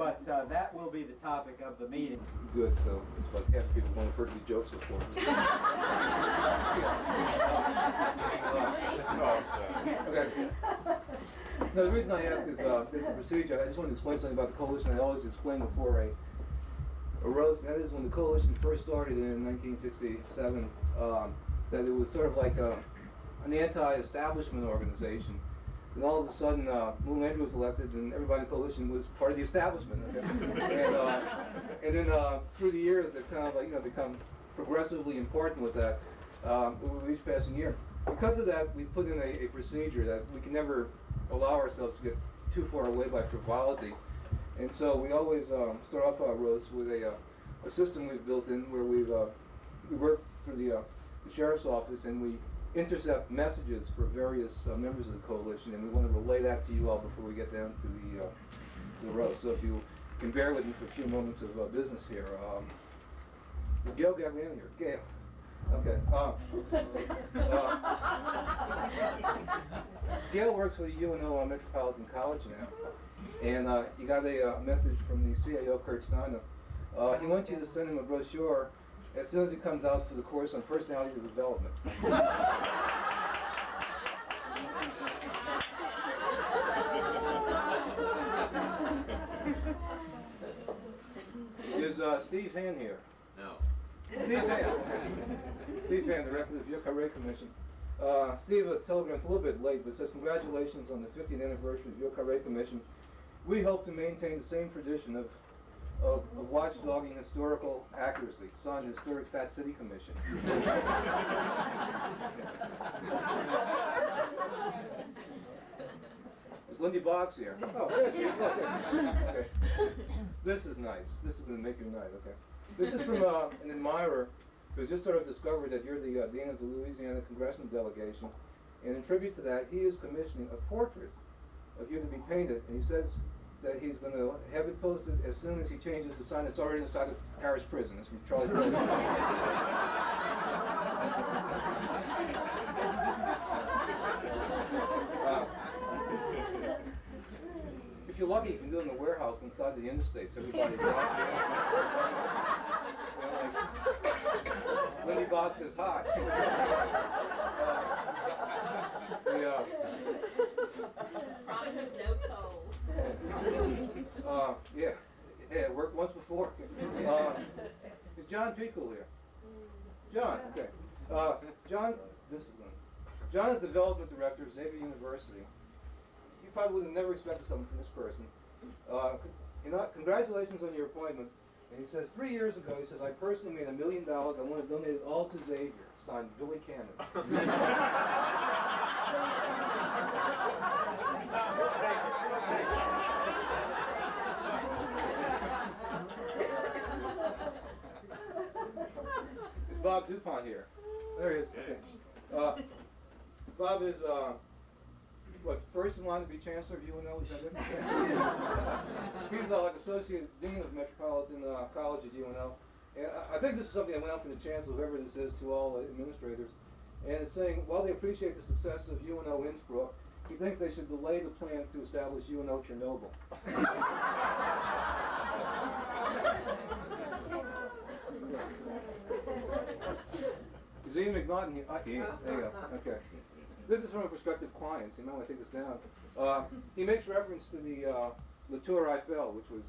but that will be the topic of the meeting. Good, so it's like half people won't have heard these jokes before. Okay. Now, the reason I ask is there's a procedure. I just want to explain something about the coalition. I always explain before I arose, and that is when the coalition first started in 1967, that it was sort of like an anti-establishment organization. And all of a sudden, Moon Andrew was elected, and everybody in the coalition was part of the establishment. Okay? and then through the years, they've kind of become progressively important with that with each passing year. Because of that, we put in a procedure that we can never allow ourselves to get too far away by frivolity. And so we always start off our roasts with a system we've built in where we work through the sheriff's office, and we intercept messages for various members of the coalition, and we want to relay that to you all before we get down to the roast. So if you can bear with me for a few moments of business here. Gail Gagliano here. Gail. Okay. Gail works for the UNO Metropolitan College now, and you got a message from the CAO, Kurt Steiner. He wants you to send him a brochure as soon as he comes out for the course on personality development. Is Steve Hand here? No. Steve Hand. Steve Hand, director of the Vieux Commission. Steve telegrammed a little bit late, but says congratulations on the 50th anniversary of Vieux Commission. We hope to maintain the same tradition of watchdogging historical accuracy. Signed, Historic Fat City Commission. Is Lindy Boggs here? Oh, there she is. Okay. This is nice. This is going to make your night, okay? This is from an admirer who's just sort of discovered that you're the dean of the Louisiana Congressional Delegation. And in tribute to that, he is commissioning a portrait of you to be painted, and he says that he's going to have it posted as soon as he changes the sign that's already inside of Paris prison. It's from Charlie Brown. If you're lucky, you can do it in the warehouse inside the interstates. Everybody's Lindy Boggs says hi. Promises no toll. Yeah, it worked once before. Is John Pickle here? John, okay. John is development director of Xavier University. You probably would have never expected something from this person. Congratulations on your appointment. And he says, 3 years ago, he says, I personally made $1 million. I want to donate it all to Xavier. Signed, Billy Cannon. Is Bob DuPont here? There he is. Okay. Bob is, first in line to be Chancellor of UNO? Is that it? He's like Associate Dean of Metropolitan College at UNO. And I think this is something that went out from the Chancellor, whoever this is, to all administrators. And it's saying, while they appreciate the success of UNO Innsbruck, he thinks they should delay the plan to establish UNO Chernobyl. Is Ian McNaughton here? There you go. Okay. This is from a prospective client, so you might want to take this down. He makes reference to the La Tour Eiffel, which was,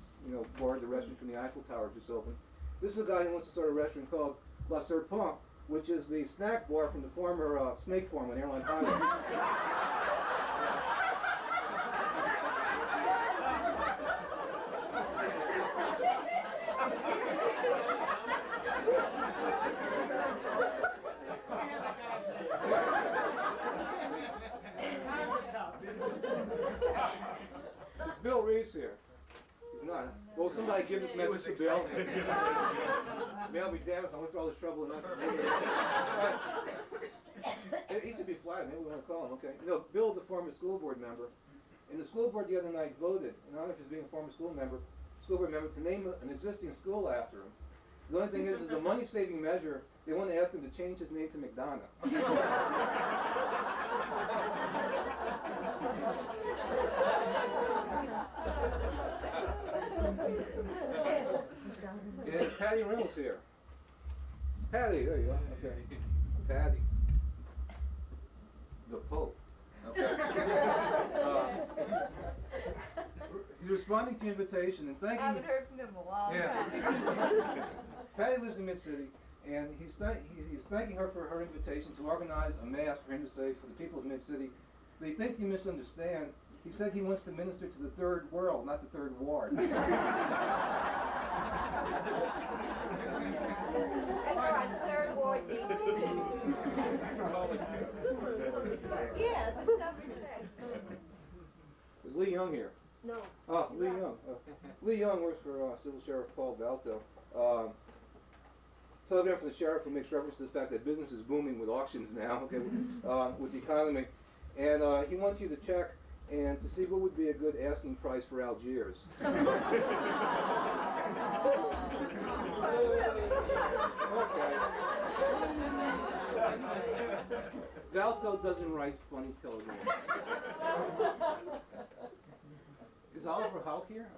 borrowed the restaurant from the Eiffel Tower just opened. This is a guy who wants to start a restaurant called La Serpent, which is the snack bar from the former snake farm on Airline Highway. Bill Reeves here. He's not. Well, somebody give this message to Bill. May I be damned if I went through all this trouble and nothing. He should be flattered. Maybe we want to call him. Okay. Bill's a former school board member, and the school board the other night voted, in honor of his being a former school board member, to name an existing school after him. The only thing is a money-saving measure. They want to ask him to change his name to McDonough. Patty Reynolds here. Patty, there you are. Okay. Patty. The Pope. Okay. He's responding to your invitation and thanking. I haven't heard from him in a long time. Patty lives in Mid-City, and he's thanking her for her invitation to organize a mass for him to say for the people of Mid-City. They think you misunderstand. He said he wants to minister to the third world, not the third ward. That's right, the third ward team. Yes, with some respect. Is Lee Young here? No. Oh, Lee Young. Lee Young works for Civil Sheriff Paul Balto. Telegram from the sheriff who makes reference to the fact that business is booming with auctions now, okay, with the economy. And he wants you to check and to see what would be a good asking price for Algiers. Okay. Balto doesn't write funny telegrams. Is Oliver Houck here?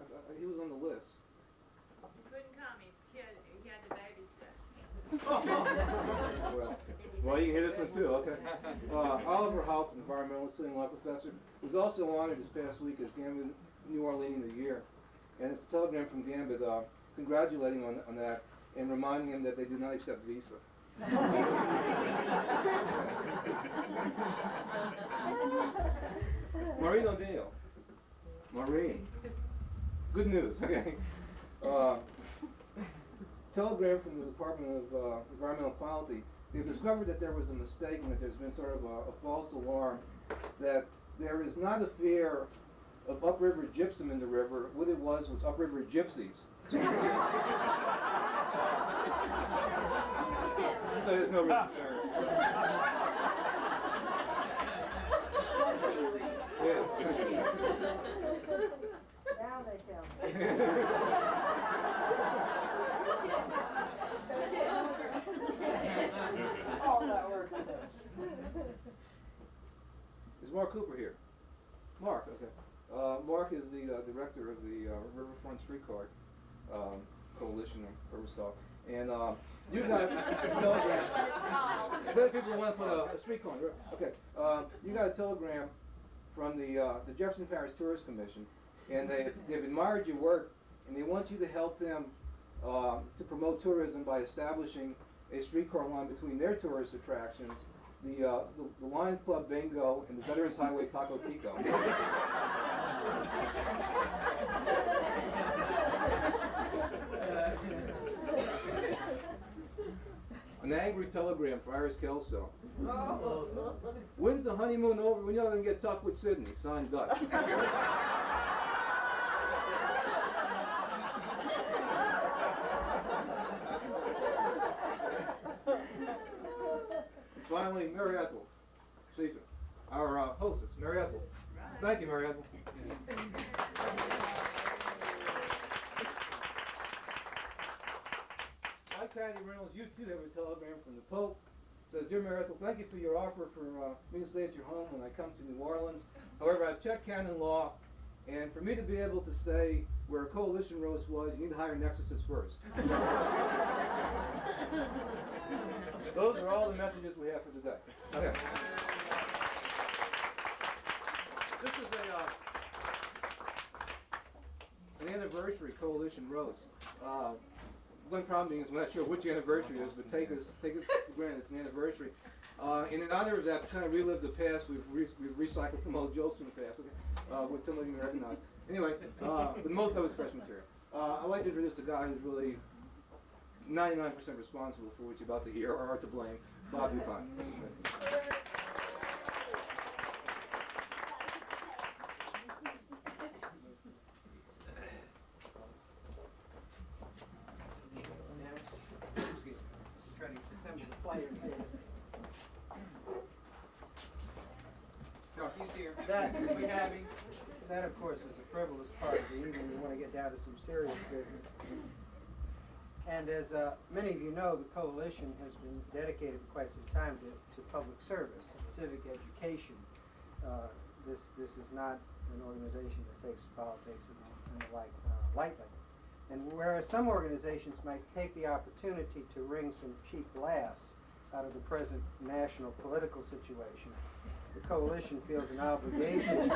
He was on the list. He couldn't come, he had the babysit. Well, you can hear this one too, okay. Oliver Houck, environmentalist, sitting law professor, was also honored this past week as Gambit New Orleanian of the Year. And it's a telegram from Gambit congratulating on that and reminding him that they do not accept Visa. Maureen O'Neill. Maureen. Good news, okay. Telegram from the Department of Environmental Quality. They've discovered that there was a mistake and that there's been sort of a false alarm that there is not a fear of upriver gypsum in the river. What it was upriver gypsies. So there's no real concern. Now they tell me. All that work. Is Mark Cooper here? Mark, okay. Mark is the director of the Riverfront Streetcar Coalition of Riverstock. And you got a telegram. Other people want to put a streetcar on. Okay. You got a telegram from the Jefferson Parish Tourist Commission, and they've admired your work, and they want you to help them to promote tourism by establishing a streetcar line between their tourist attractions, the Lions Club Bingo, and the Veterans Highway Taco Tico. An angry telegram for Iris Kelso. When's the honeymoon over? When y'all gonna get tough with Sydney? Signed, Dutch. Finally, Mary Ethel, Caesar, our hostess, Mary Ethel. Thank you, Mary Ethel. Like Patty Reynolds, you too have a telegram from the Pope. It says, Dear Mary Ethel, thank you for your offer for me to stay at your home when I come to New Orleans. However, I've checked canon law, and for me to be able to stay where a coalition roast was, you need to hire nexuses first. Those are all the messages we have for today. Okay. This is an anniversary coalition roast. One problem is I'm not sure which anniversary it is, but take it for granted it's an anniversary. And in honor of that, to kind of relive the past, we've recycled some old jokes from the past, okay, which some of you recognize. Anyway, but most of it's fresh material. I'd like to introduce a guy who's really 99% responsible for what you're about to hear, or are to blame, Bob DuPont. That, of course, is the frivolous part of the evening. We want to get down to some serious business. And as many of you know, the coalition has been dedicated for quite some time to public service and civic education. This is not an organization that takes politics and the like lightly. And whereas some organizations might take the opportunity to wring some cheap laughs out of the present national political situation, the coalition feels an obligation. I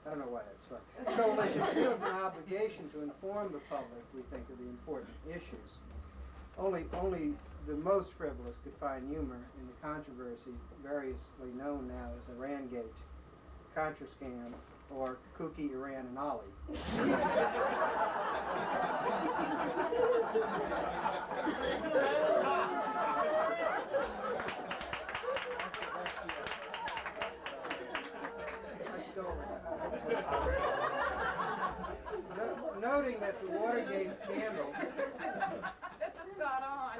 don't know why that's funny. The coalition feels an obligation to inform the public, we think, of the important issues. Only the most frivolous could find humor in the controversy variously known now as Irangate, Contra scam, or Kooky Iran and Ali. Noting that the Watergate scandal This has got on.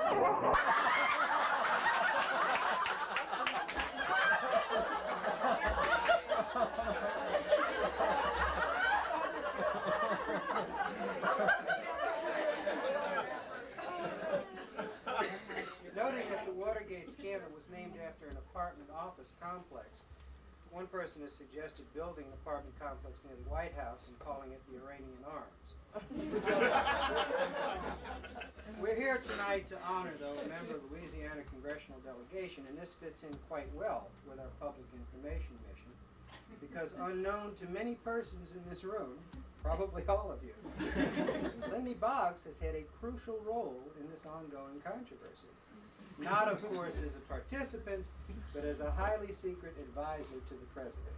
Noting that the Watergate scandal was named after an apartment office complex, one person has suggested building an apartment complex near the White House and calling it the Iranian Arms. We're here tonight to honor, though, a member of the Louisiana congressional delegation, and this fits in quite well with our public information mission, because unknown to many persons in this room, probably all of you, Lindy Boggs has had a crucial role in this ongoing controversy. Not, of course, as a participant, but as a highly secret advisor to the president.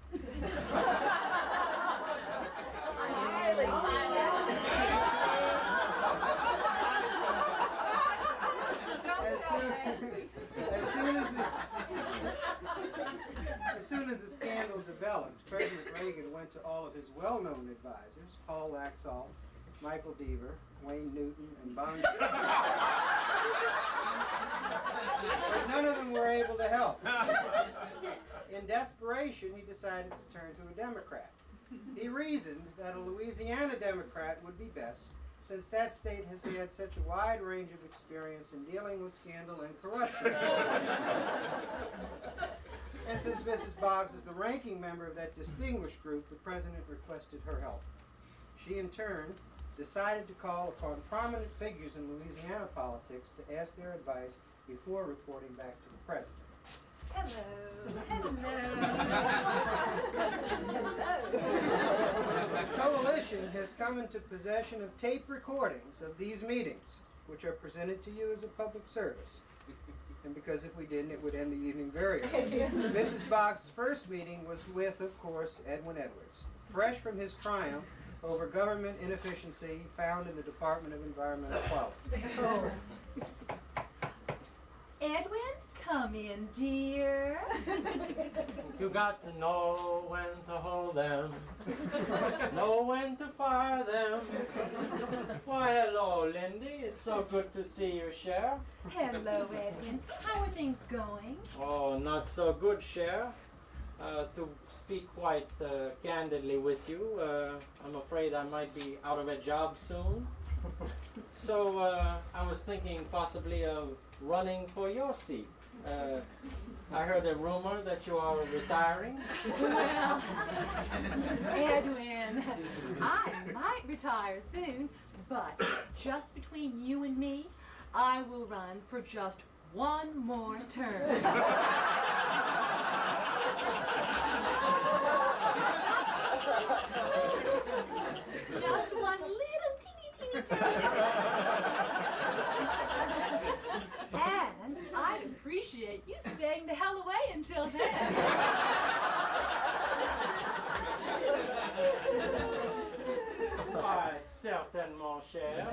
As soon as the scandal developed, President Reagan went to all of his well-known advisors, Paul Laxalt, Michael Deaver, Wayne Newton, and Bond. But none of them were able to help. In desperation, he decided to turn to a Democrat. He reasoned that a Louisiana Democrat would be best, since that state has had such a wide range of experience in dealing with scandal and corruption. And since Mrs. Boggs is the ranking member of that distinguished group, the president requested her help. She, in turn, decided to call upon prominent figures in Louisiana politics to ask their advice before reporting back to the president. Hello. The coalition has come into possession of tape recordings of these meetings, which are presented to you as a public service. And because if we didn't, it would end the evening very early. Mrs. Boggs' first meeting was with, of course, Edwin Edwards, fresh from his triumph over government inefficiency found in the Department of Environmental Quality. Oh. Edwin, come in, dear. You got to know when to hold them, know when to fire them. Why, hello, Lindy. It's so good to see you, Sheriff. Hello, Edwin. How are things going? Oh, not so good, Sheriff. To speak quite candidly with you, I'm afraid I might be out of a job soon. So I was thinking possibly of running for your seat. I heard a rumor that you are retiring. Well, Edwin, I might retire soon, but just between you and me, I will run for just one more term. Just one little teeny term. And I'd appreciate you staying the hell away until then. Why, certain, mon cher.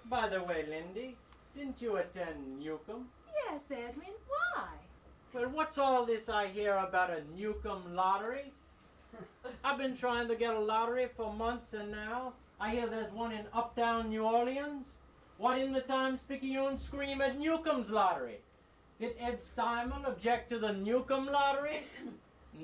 By the way, Lindy, didn't you attend Newcomb? Yes, Edwin, why? Well, what's all this I hear about a Newcomb lottery? I've been trying to get a lottery for months, and now I hear there's one in uptown New Orleans. What in the Times-Picayune scream at Newcomb's lottery? Did Ed Steinman object to the Newcomb lottery?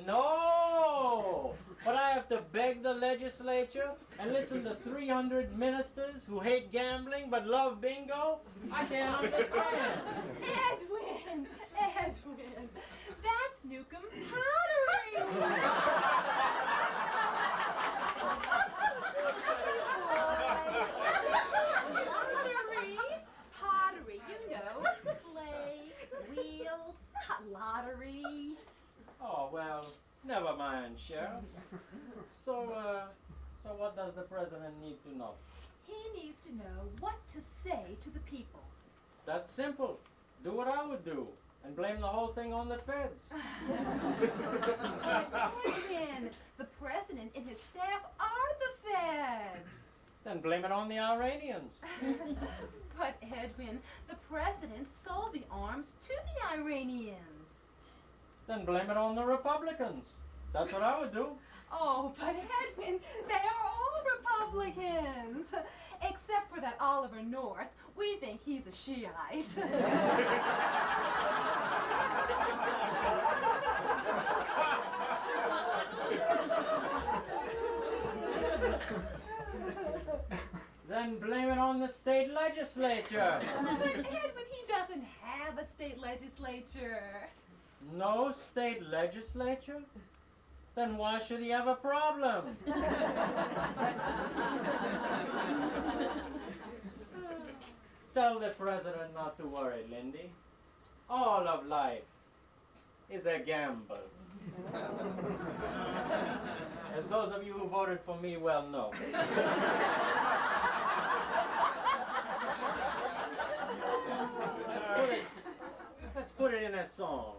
No! But I have to beg the legislature and listen to 300 ministers who hate gambling but love bingo? I can't understand. Edwin! Edwin! That's Newcomb Powder! lottery. Oh, well, never mind, Sheriff. So what does the president need to know? He needs to know what to say to the people. That's simple. Do what I would do and blame the whole thing on the feds. Edwin, the president and his staff are the feds. Then blame it on the Iranians. But, Edwin, the president sold the arms to the Iranians. Then blame it on the Republicans. That's what I would do. Oh, but Edwin, they are all Republicans. Except for that Oliver North. We think he's a Shiite. Then blame it on the state legislature. But Edwin, he doesn't have a state legislature. No state legislature? Then why should he have a problem? Tell the president not to worry, Lindy. All of life is a gamble. As those of you who voted for me well know. Let's put it in a song.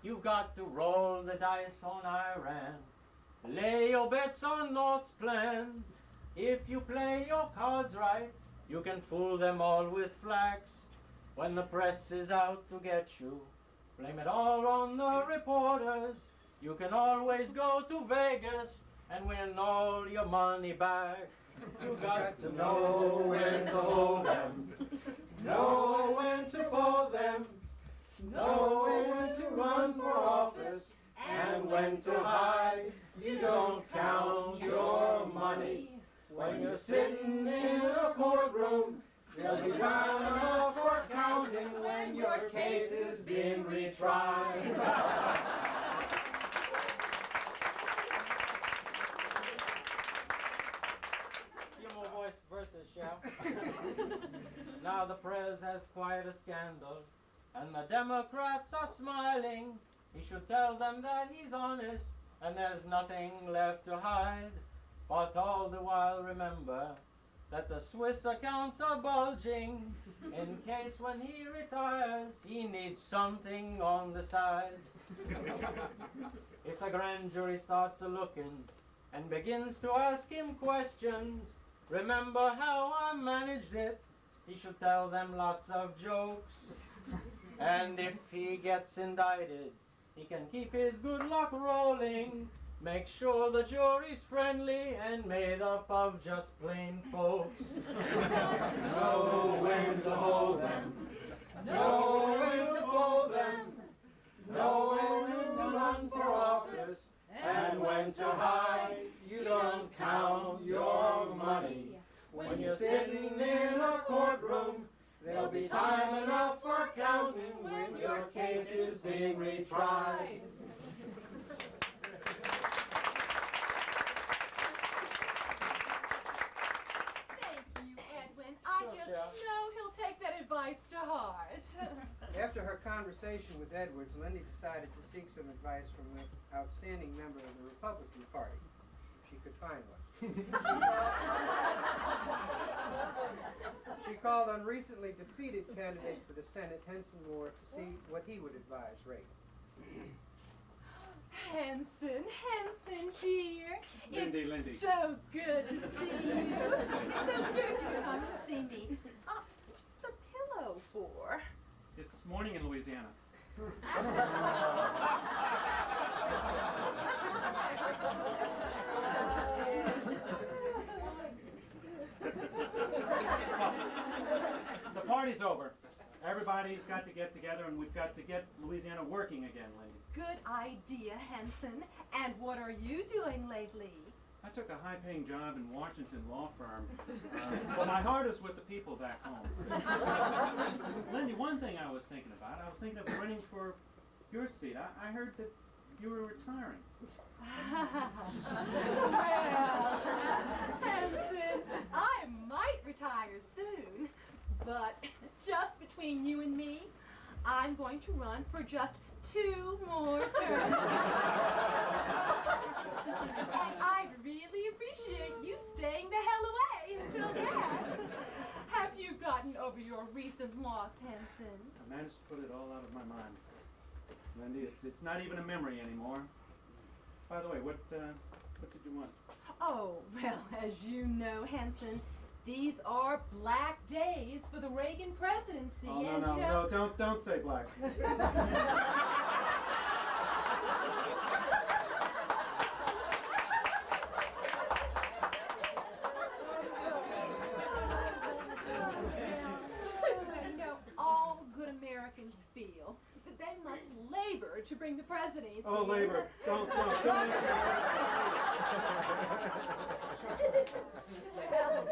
You've got to roll the dice on Iran. Lay your bets on North's plan. If you play your cards right, you can fool them all with flax. When the press is out to get you, blame it all on the reporters. You can always go to Vegas and win all your money back. You got to know when to hold them, know when to fold them, know when to run for office, and when to hide. You don't count your money. When you're sitting in a courtroom, there'll be time enough for counting when your case is being retried. Few more verses, shall? Now the press has quite a scandal, and the Democrats are smiling. He should tell them that he's honest, and there's nothing left to hide. But all the while remember that the Swiss accounts are bulging. In case when he retires, he needs something on the side. If the grand jury starts a-looking and begins to ask him questions, remember how I managed it. He should tell them lots of jokes. And if he gets indicted, he can keep his good luck rolling. Make sure the jury's friendly and made up of just plain folks. Know when to hold them, know when to fold them, know when to run for office, and when to hide. You don't count your money. When you're sitting in a courtroom, there'll be time enough for counting when your case is being retried. No, he'll take that advice to heart. After her conversation with Edwards, Lindy decided to seek some advice from an outstanding member of the Republican Party, if she could find one. She called on recently defeated candidate for the Senate, Henson Moore, to see what he would advise Ray. Henson, dear. Lindy. It's so good to see you. It's so good you come to see me. What's the pillow for? It's morning in Louisiana. The party's over. Everybody's got to get together, and we've got to get Louisiana working again, Lindy. Good idea, Henson. And what are you doing lately? I took a high-paying job in Washington law firm, but my heart is with the people back home. Lindy, one thing I was thinking about, I was thinking of running for your seat. I heard that you were retiring. Well, Henson, I might retire soon, but just between you and me, I'm going to run for just 2 more terms. And I'd really appreciate you staying the hell away until that. Have you gotten over your recent loss, Henson? I managed to put it all out of my mind. Lindy, it's not even a memory anymore. By the way, what did you want? Oh, well, as you know, Henson, these are black days for the Reagan presidency. Oh, and no, don't say black. You know, all good Americans feel that they must labor to bring the presidency. Oh, labor. Don't. Well,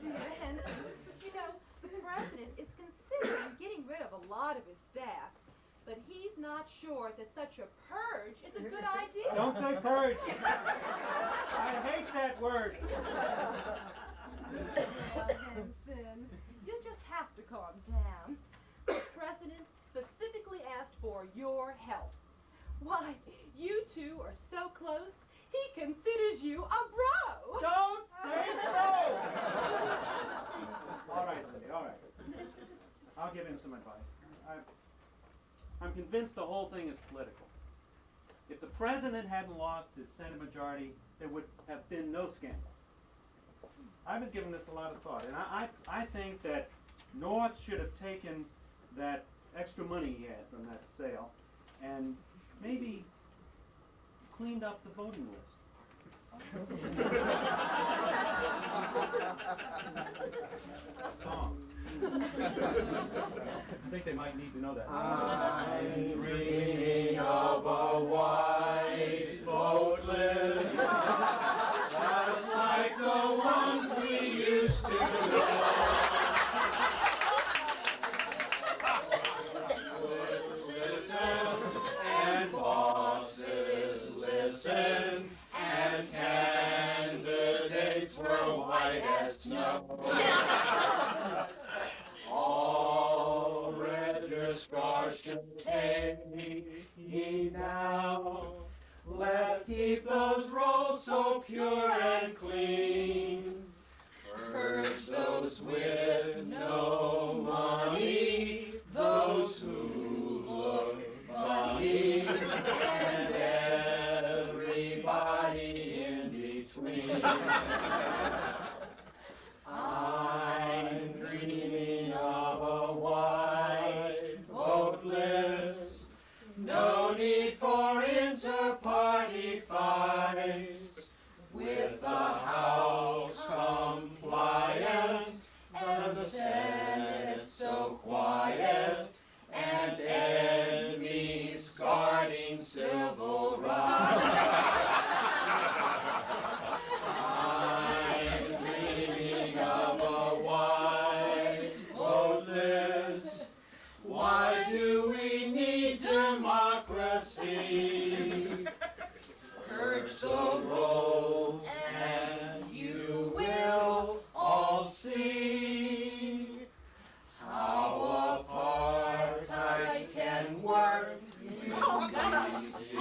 dear Henson, you know, the president is considering getting rid of a lot of his staff, but he's not sure that such a purge is a good idea. Don't say purge. I hate that word. Well, Henson, you'll just have to calm down. The president specifically asked for your help. Why, you two are so close, he considers you a bro. Don't say so. All right, Lindy, all right. I'll give him some advice. I'm convinced the whole thing is political. If the president hadn't lost his Senate majority, there would have been no scandal. I've been giving this a lot of thought, and I think that North should have taken that extra money he had from that sale and maybe cleaned up the voting list. Song. I think they might need to know that. I'm dreaming of a white boat lift, just like the ones we used to know. Listen, and bosses listen, and candidates were white as snow. All registration take now. Let's keep those rolls so pure and clean. Purge those with no money, those who look funny, and everybody in between. I'm dreaming of a white vote list. No need for inter-party fights. With the House compliant and the Senate so quiet, and enemies guarding civil rights. I'm dreaming of a white vote list. Why do we need democracy? Purge the rolls and you will all see how apartheid can work in D.C.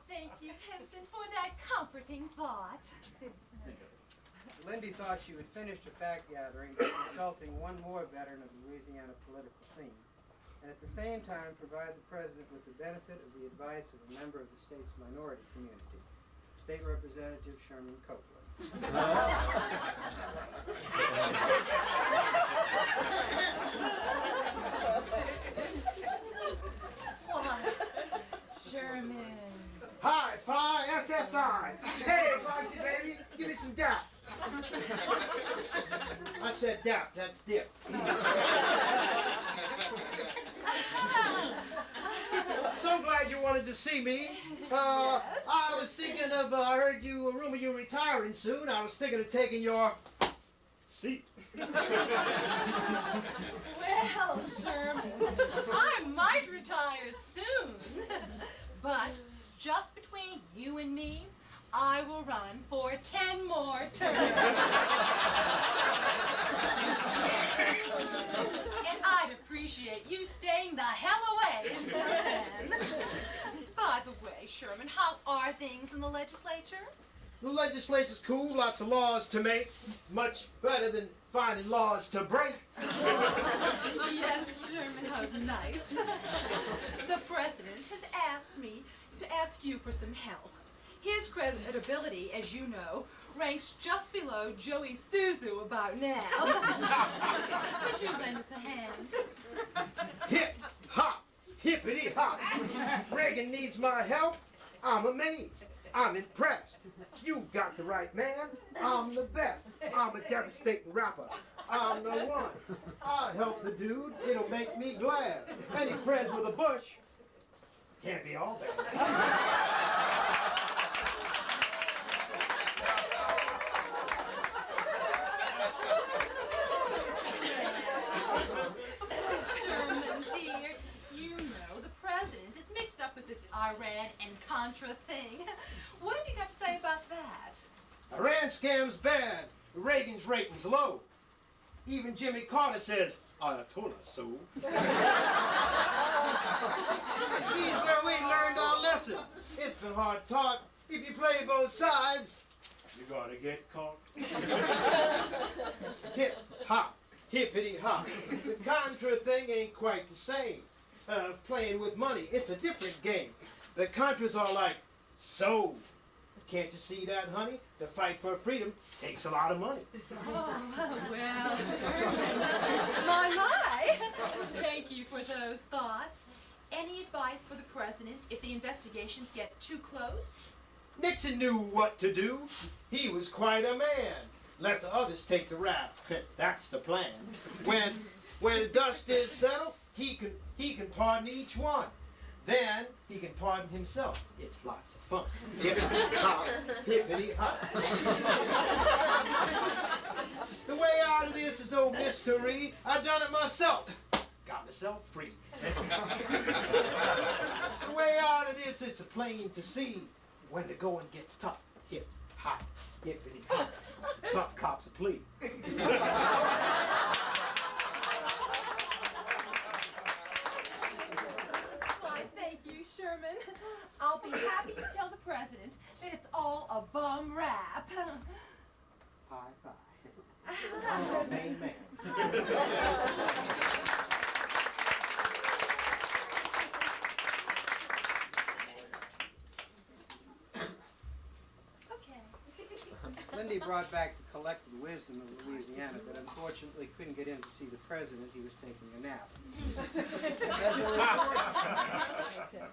Thank you, Henson, for that comforting thought. Lindy thought she would finish the fact gathering by consulting one more veteran of the Louisiana political scene, and at the same time provide the president with the benefit of the advice of a member of the state's minority community, State Representative Sherman Copeland. Why, Sherman. Hi, Phi, SSI. Hey, Bugsy, baby, give me some dap. I said dap, that's dip. So glad you wanted to see me. I was thinking of, I heard you, a rumor you're retiring soon. I was thinking of taking your seat. Well, Sherman, I might retire soon. But just between you and me, I will run for 10 more terms. And I'd appreciate you staying the hell away until then. By the way, Sherman, how are things in the legislature? The legislature's cool, lots of laws to make. Much better than finding laws to break. Yes, Sherman, how nice. The president has asked me to ask you for some help. His credibility, as you know, ranks just below Joey Suzu about now. Would you lend us a hand? Hip, hop, hippity hop. Reagan needs my help. I'm amazed. I'm impressed. You got the right man. I'm the best. I'm a devastating rapper. I'm the one. I'll help the dude. It'll make me glad. Any friends with a bush can't be all bad. Sherman, dear, you know the president is mixed up with this Iran and Contra thing. What have you got to say about that? Iran scam's bad. Reagan's rating's low. Even Jimmy Carter says, Ayatollah, so. He's where we learned our lesson. It's been hard taught. If you play both sides, you're gonna get caught. Hip, hop, hippity hop. The Contra thing ain't quite the same. Playing with money, it's a different game. The Contras are like, so. Can't you see that, honey? To fight for freedom takes a lot of money. Oh, well, Sherman. My. Thank you for those thoughts. Any advice for the president if the investigations get too close? Nixon knew what to do. He was quite a man. Let the others take the rap. That's the plan. When the dust is settled, he can pardon each one. Then he can pardon himself. It's lots of fun. Hippity hop, hippity hop. The way out of this is no mystery. I've done it myself. Got myself free. The way out of this is plain to see. When the going gets tough, hip, hop, hippity hop. Tough cops a plea. Why, thank you, Sherman. I'll be happy to tell the president that it's all a bum rap. High five. Amen. Lindy brought back the collected wisdom of Louisiana, but unfortunately couldn't get in to see the president. He was taking a nap.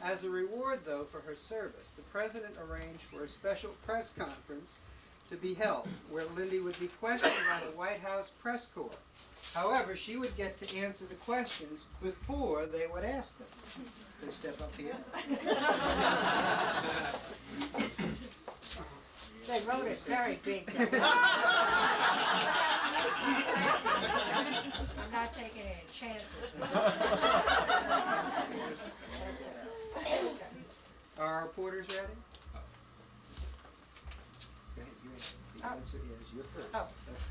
As a reward, though, for her service, the president arranged for a special press conference to be held, where Lindy would be questioned by the White House press corps. However, she would get to answer the questions before they would ask them. Can you step up here? They wrote it very big. I'm not taking any chances with this. Are our reporters ready? Go ahead, you answer. The answer is you're first. Oh.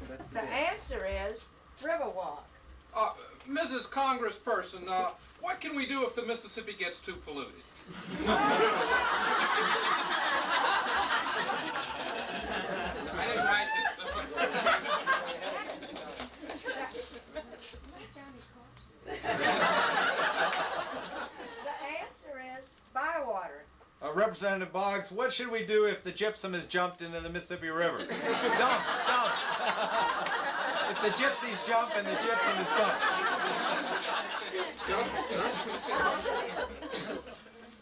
That's the The game. answer is Riverwalk. Mrs. Congressperson, what can we do if the Mississippi gets too polluted? I didn't write this. The answer is Bywater. Representative Boggs, what should we do if the gypsum is jumped into the Mississippi River? Dump. If the gypsies jump and the gypsum is dumped.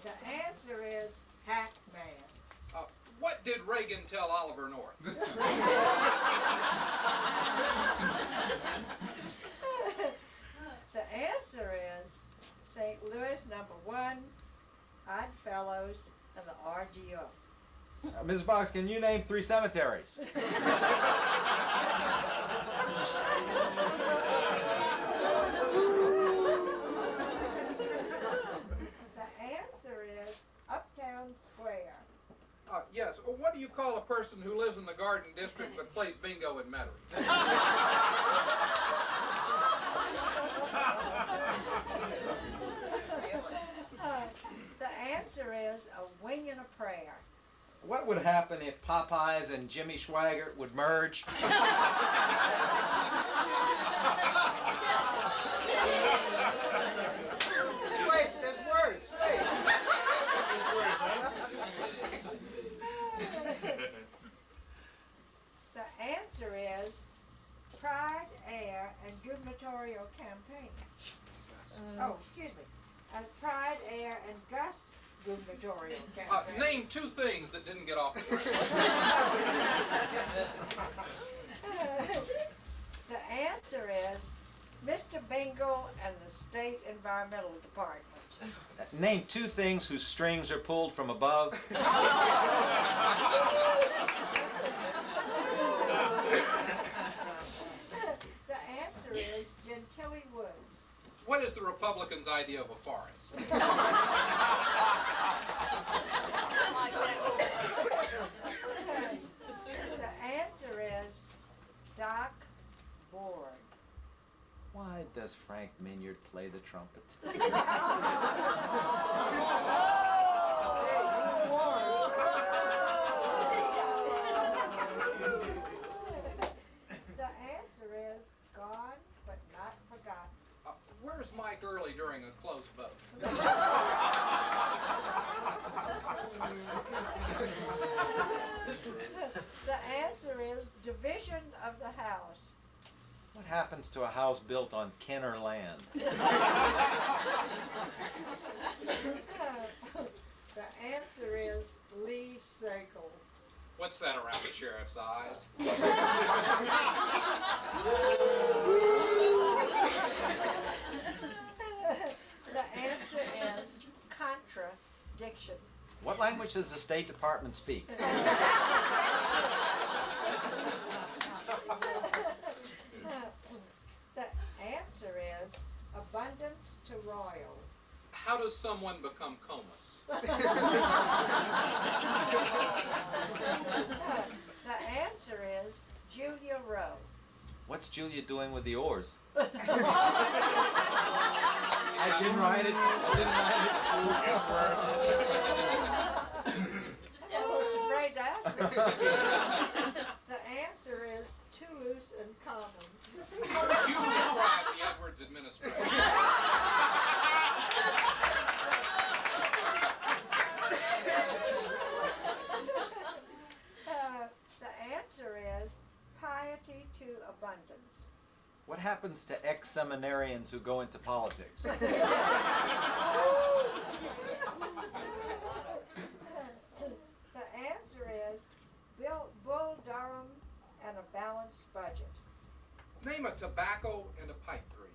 The answer is Hackman. What did Reagan tell Oliver North? The answer is St. Louis #1, Oddfellows, and the RDO. Ms. Boggs, can you name 3 cemeteries? The answer is Uptown Square. Yes. What do you call person who lives in the Garden District but plays bingo in Metairie? The answer is a wing and a prayer. What would happen if Popeyes and Jimmy Swaggart would merge? Wait, there's worse. Wait. The answer is Pride, Air, and Gubernatorial Campaign. Oh, excuse me. Pride, Air, and Gus Gubernatorial Campaign. Name two things that didn't get off the ground. The answer is Mr. Bingle and the State Environmental Department. Name two things whose strings are pulled from above. The answer is Gentilly Woods. What is the Republicans' idea of a forest? The answer is Doc Board. Why does Frank Minyard play the trumpet? The answer is gone but not forgotten. Where's Mike Early during a close vote? The answer is division of the house. What happens to a house built on Kenner land? The answer is Lee Circle. What's that around the sheriff's eyes? The answer is contradiction. What language does the State Department speak? The answer is abundance to royal. How does someone become comas? The answer is Julia Rowe. What's Julia doing with the oars? I didn't write it. I didn't write it. I was afraid to ask this. The answer is Toulouse and Common. You describe the Edwards administration. The answer is piety to abundance. What happens to ex-seminarians who go into politics? The answer is Bull Durham and a balanced budget. Name a tobacco and a pipe dream.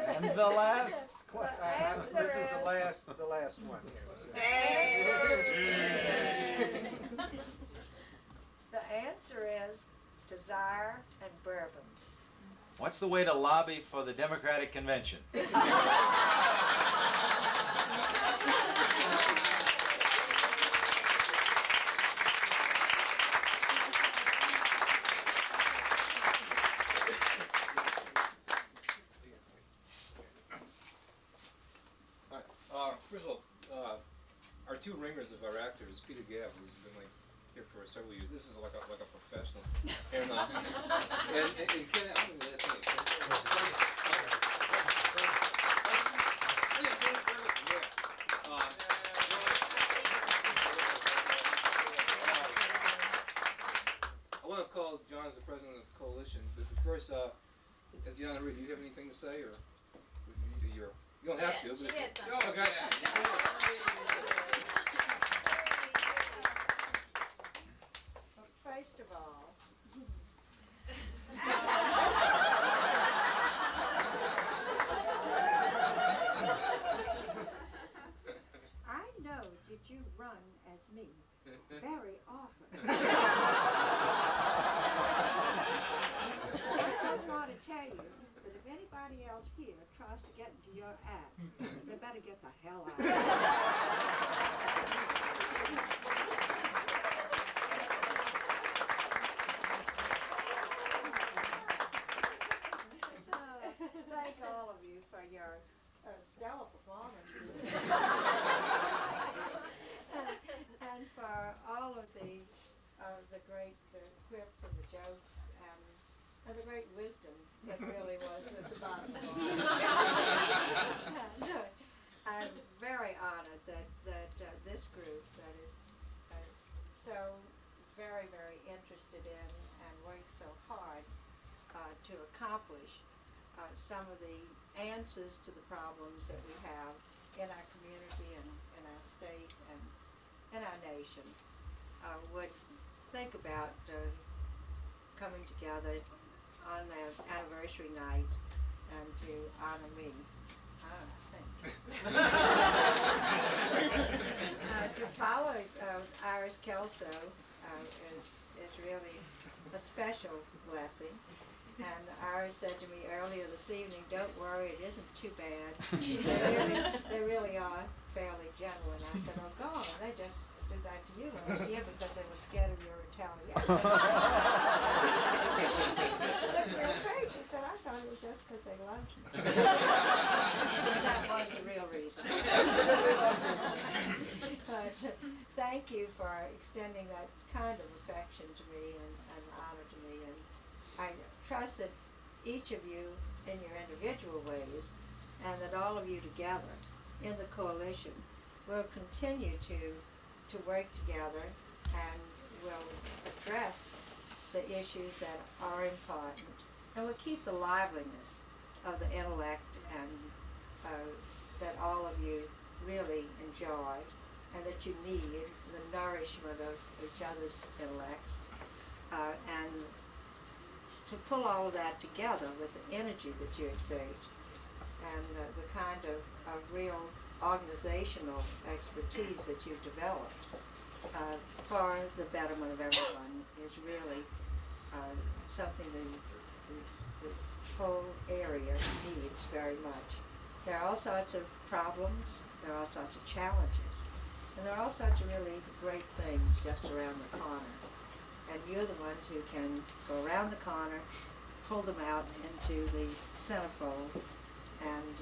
And the last This is the last one here. The answer is desire and bourbon. What's the way to lobby for the Democratic Convention? First of all, our two ringers of our actors, Peter Gabb, who's been like here for several years. This is like a professional. And Ken, I'm going to ask you. I want to call John as the president of the coalition. But first, as Deanna Reed, do you have anything to say, or you don't have to? Yes, But she has something. Okay. First of all, I know that you run as me very often. I just want to tell you that if anybody else else here tries to get into your act, they better get the hell out. Thank all of you for your stellar performances. And for all of the great quips and the jokes and the great wisdom that really was at the bottom of all. No, I'm very honored that this group that is so very, very interested in and works so hard to accomplish some of the answers to the problems that we have in our community and in our state and in our nation would think about coming together on their anniversary night and to honor me. To follow Iris Kelso is really a special blessing. And Iris said to me earlier this evening, "Don't worry, it isn't too bad." They really are fairly gentle. And I said, "Oh God, they just did that to you last year because they were scared of your retaliation." She looked real great. She said, "I thought it was just because they loved me." That was the real reason. But thank you for extending that kind of affection to me and honor to me. And I trust that each of you in your individual ways and that all of you together in the coalition will continue to work together and will address the issues that are important and will keep the liveliness of the intellect and that all of you really enjoy and that you need the nourishment of each other's intellects and to pull all of that together with the energy that you exert and the kind of real organizational expertise that you've developed for the betterment of everyone is really something that this whole area needs very much. There are all sorts of problems, there are all sorts of challenges, and there are all sorts of really great things just around the corner. And you're the ones who can go around the corner, pull them out into the centerfold, and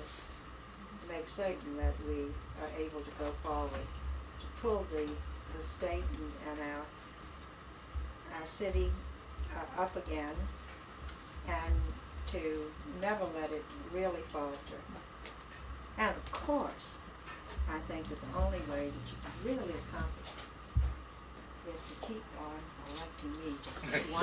make certain that we are able to go forward, to pull the state and our city up again, and to never let it really falter. And of course, I think that the only way that you can really accomplish it is to keep on electing me just one.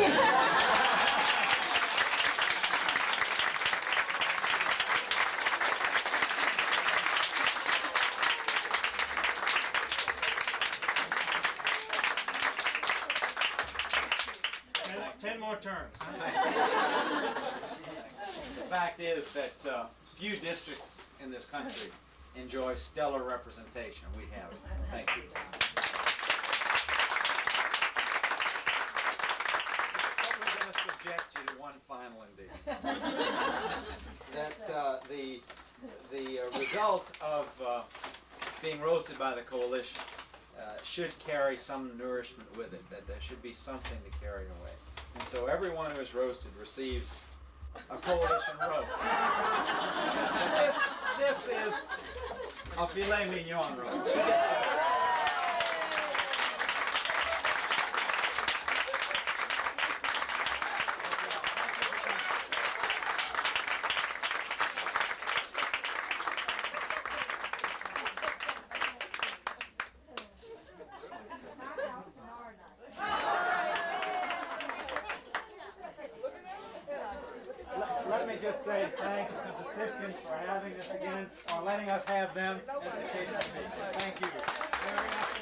10 more terms. The fact is that few districts in this country enjoy stellar representation. We have it. Thank you. But we're going to subject you to one final endeavor. That the result of being roasted by the coalition should carry some nourishment with it, that there should be something to carry away. And so everyone who is roasted receives a coalition roast. This is a filet mignon roast. Let me just say thanks to the Sifkins for having us again, or letting us have them, as the case may be. Thank you very much.